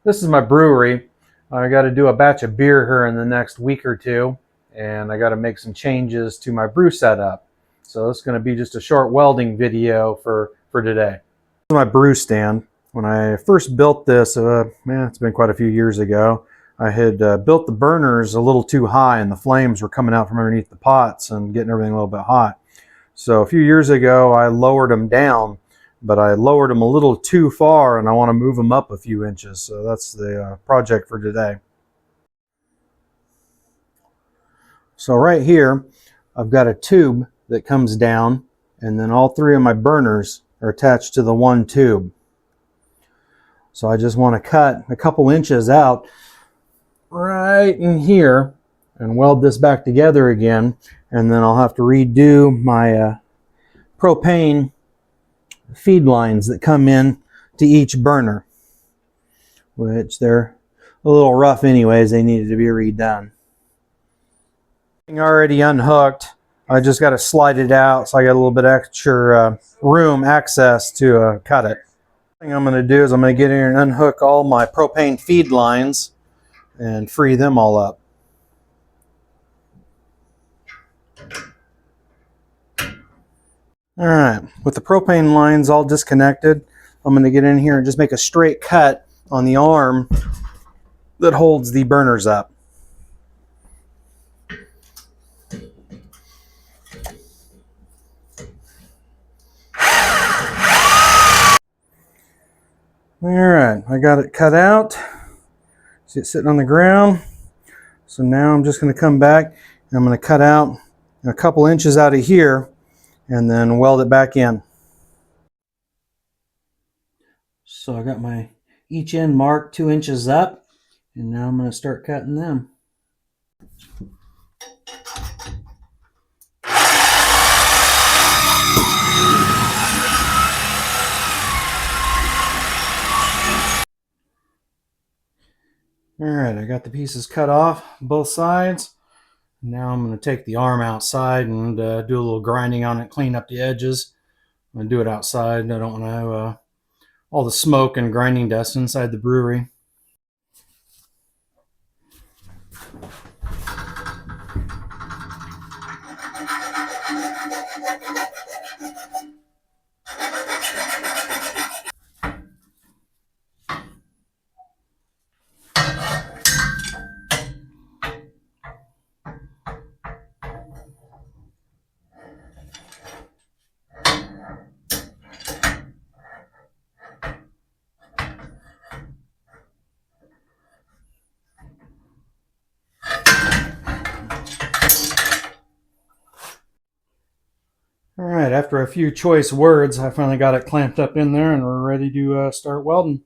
This is my brewery. I got to do a batch of beer here in the next week or two, and I got to make some changes to my brew setup. So this is going to be just a short welding video for today. This is my brew stand. When I first built this, it's been quite a few years ago, I had built the burners a little too high and the flames were coming out from underneath the pots and getting everything a little bit hot. So a few years ago, I lowered them down, but I lowered them a little too far and I want to move them up a few inches. So that's the project for today. So right here, I've got a tube that comes down, and then all three of my burners are attached to the one tube. So I just want to cut a couple inches out right in here and weld this back together again, and then I'll have to redo my propane feed lines that come in to each burner, which they're a little rough anyways. They needed to be redone. Already unhooked. I just got to slide it out so I got a little bit extra room access to cut it. The thing I'm going to do is I'm going to get in here and unhook all my propane feed lines and free them all up. Alright, with the propane lines all disconnected, I'm going to get in here and just make a straight cut on the arm that holds the burners up. Alright, I got it cut out. See it sitting on the ground. So now I'm just going to come back and I'm going to cut out a couple inches out of here and then weld it back in. So I got my each end marked 2 inches up, and now I'm going to start cutting them. Alright, I got the pieces cut off both sides. Now I'm going to take the arm outside and do a little grinding on it, clean up the edges. I'm going to do it outside. I don't want to have all the smoke and grinding dust inside the brewery. Alright, after a few choice words, I finally got it clamped up in there and we're ready to start welding.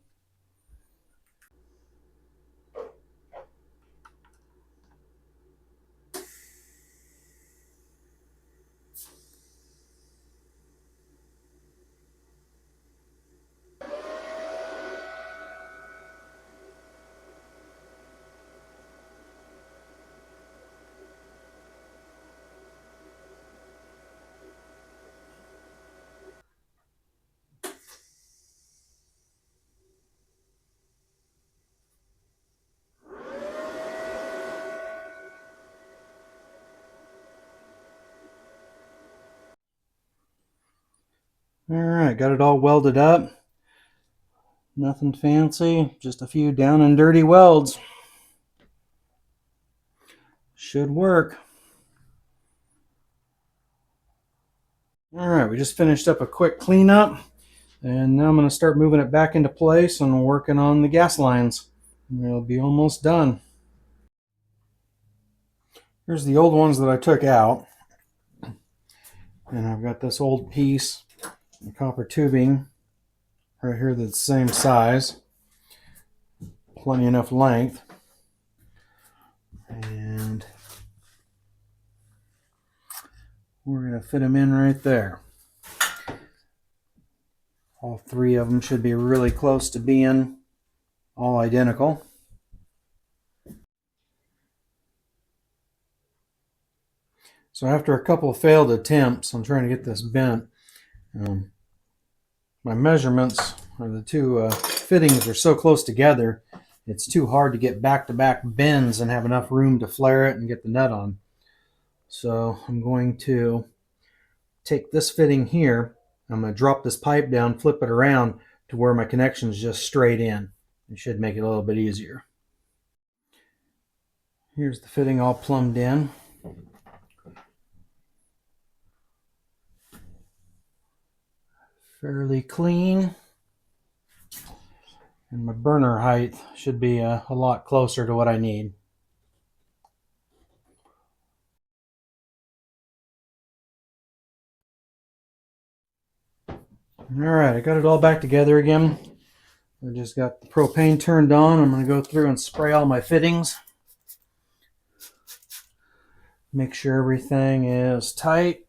Alright, got it all welded up. Nothing fancy, just a few down and dirty welds. Should work. Alright, we just finished up a quick cleanup, and now I'm going to start moving it back into place and working on the gas lines. It'll be almost done. Here's the old ones that I took out. And I've got this old piece of copper tubing right here that's the same size. Plenty enough length. And we're going to fit them in right there. All three of them should be really close to being all identical. So after a couple of failed attempts on trying to get this bent, my measurements, or the two fittings, are so close together it's too hard to get back-to-back bends and have enough room to flare it and get the nut on. So I'm going to take this fitting here. I'm going to drop this pipe down, flip it around to where my connection is just straight in. It should make it a little bit easier. Here's the fitting all plumbed in. Fairly clean. And my burner height should be a lot closer to what I need. Alright, I got it all back together again. I just got the propane turned on. I'm going to go through and spray all my fittings. Make sure everything is tight.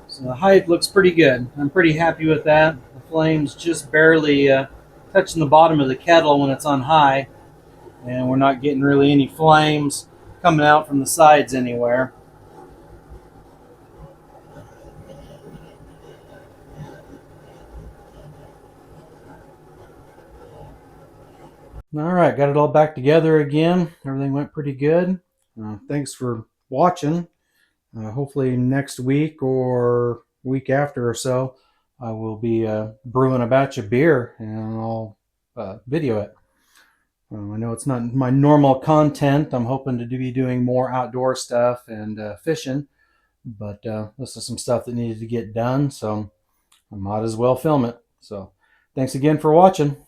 So the height looks pretty good. I'm pretty happy with that. The flame's just barely touching the bottom of the kettle when it's on high. And we're not getting really any flames coming out from the sides anywhere. Alright, got it all back together again. Everything went pretty good. Thanks for watching. Hopefully next week or week after or so, I will be brewing a batch of beer and I'll video it. I know it's not my normal content. I'm hoping to be doing more outdoor stuff and fishing, but this is some stuff that needed to get done, so I might as well film it. So thanks again for watching.